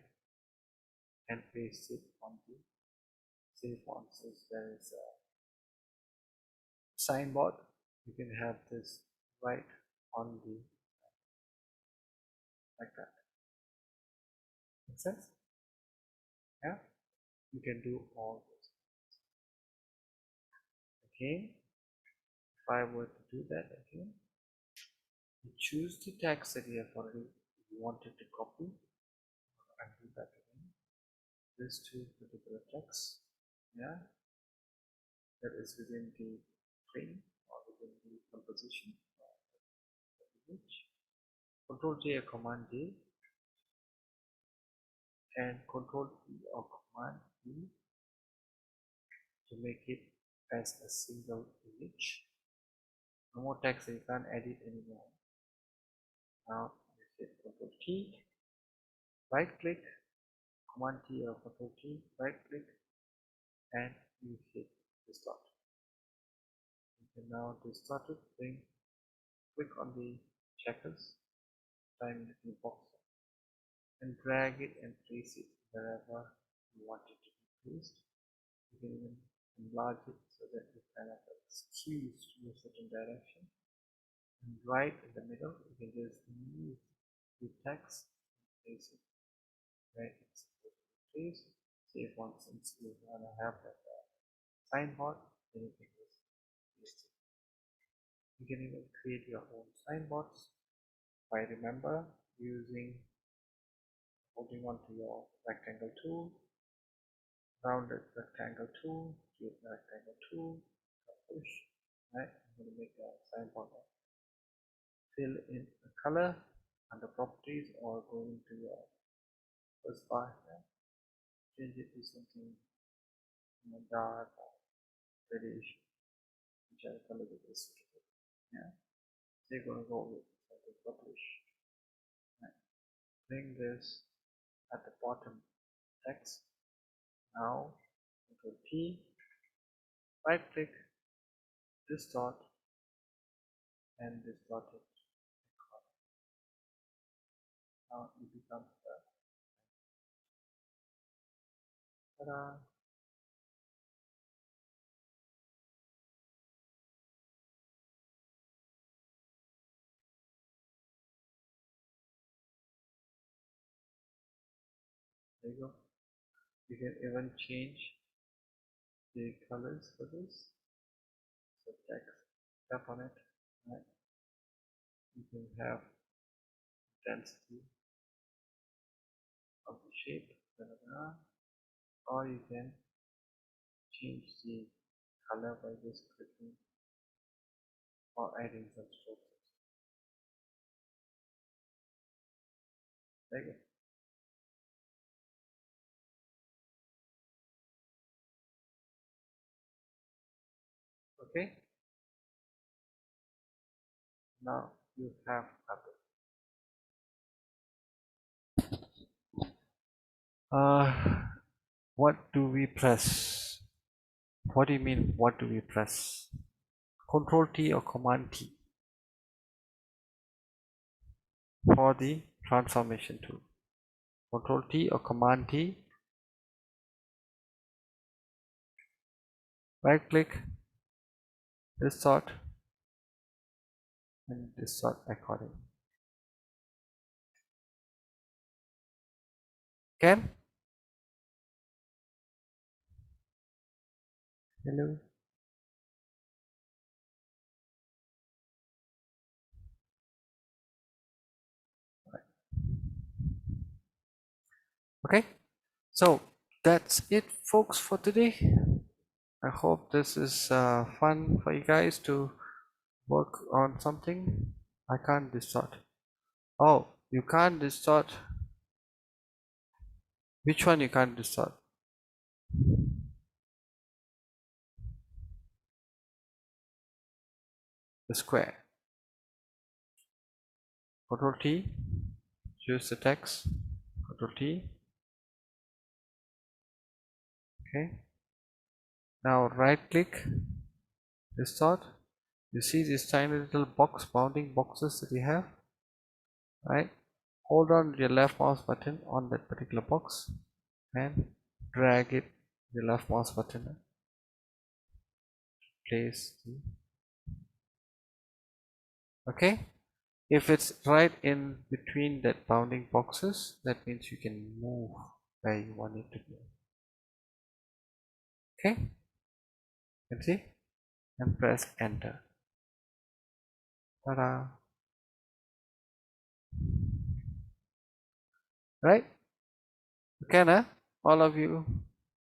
and paste it on the, say for instance there is a signboard, you can have this right on the, like that. Make sense? Yeah, you can do all this. Again, if I were to do that again, you choose the text that you have already wanted to copy and do that again. This two particular text, yeah, that is within the frame or within the composition of the image. Control J or Command J, and Control E or Command E to make it as a single image. No more text, so you can't edit anymore. Now you hit Control T, right click, Command T or Control T, right click, and you hit distort. You can now distort it, then click on the checkers, time in the box, and drag it and place it wherever you want it to be placed. You can even enlarge it so that it kind of skews to a certain direction. And right in the middle, you can just move the text and place it where it's supposed to be placed. Say for instance you want to have that signboard, then you can just paste it. You can even create your own signboards by holding on to your rectangle tool, rounded rectangle tool, create the rectangle tool, push, right? I'm going to make a signboard. Fill in a color under properties or go into your first bar here, change it to something dark or reddish, whichever color it is suitable. Yeah, so you're going to go with something purplish. Right. Bring this at the bottom text. Now Control T, right click, distort, and distort it. Now it becomes the, ta-da. There you go. You can even change the colors for this. So text, tap on it, right? You can have density of the shape, or you can change the color by just clicking or adding some strokes. There you go. Okay. Now you have other. What do we press? What do you mean, what do we press? Control T or Command T for the transformation tool. Control T or Command T. Right click, distort, and distort accordingly. Can? Hello? Okay, so that's it, folks, for today. I hope this is fun for you guys to work on something. I can't distort. Oh, you can't distort. Which one you can't distort? The square. Control T, choose the text. Control T. Okay. Now right click, distort. You see these tiny little bounding boxes that you have, right? Hold on your left mouse button on that particular box and drag it, the left mouse button, place the, okay. If it's right in between that bounding boxes, that means you can move where you want it to go. Okay, you can see, and press enter. Ta-da! Right? Okay, now all of you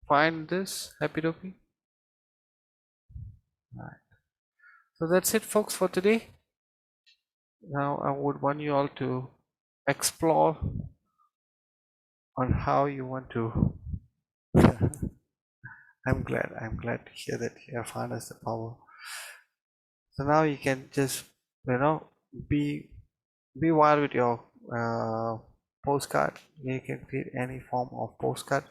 find this happy dopey. Right. So that's it, folks, for today. Now I would want you all to explore on how you want to. I'm glad to hear that you have harnessed the power. So now you can just, be wild with your postcard. You can create any form of postcard.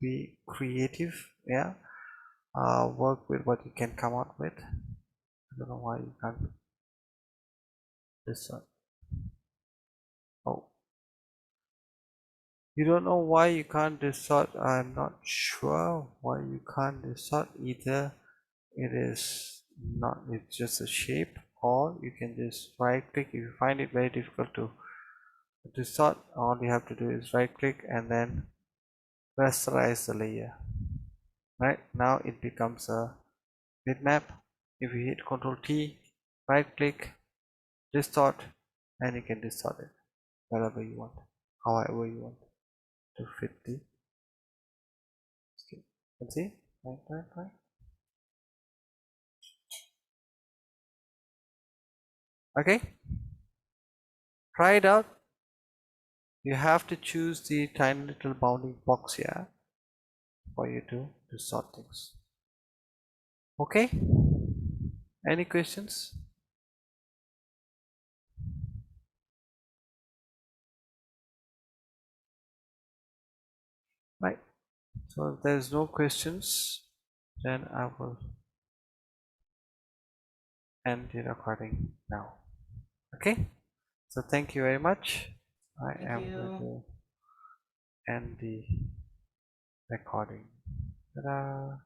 Be creative, yeah. Work with what you can come out with. I don't know why you can't. This one. Oh, you don't know why you can't distort. I'm not sure why you can't distort either. It is not, it's just a shape, or you can just right click. If you find it very difficult to distort, all you have to do is right click and then rasterize the layer. Right now it becomes a bitmap. If you hit Ctrl T, right click, distort, and you can distort it wherever you want, however you want to fit the skin. You can see, right. Okay, try it out. You have to choose the tiny little bounding box here for you to distort things. Okay, any questions? Right, so if there's no questions, then I will end the recording now. Okay, so thank you very much. I am going to end the recording. Ta-da!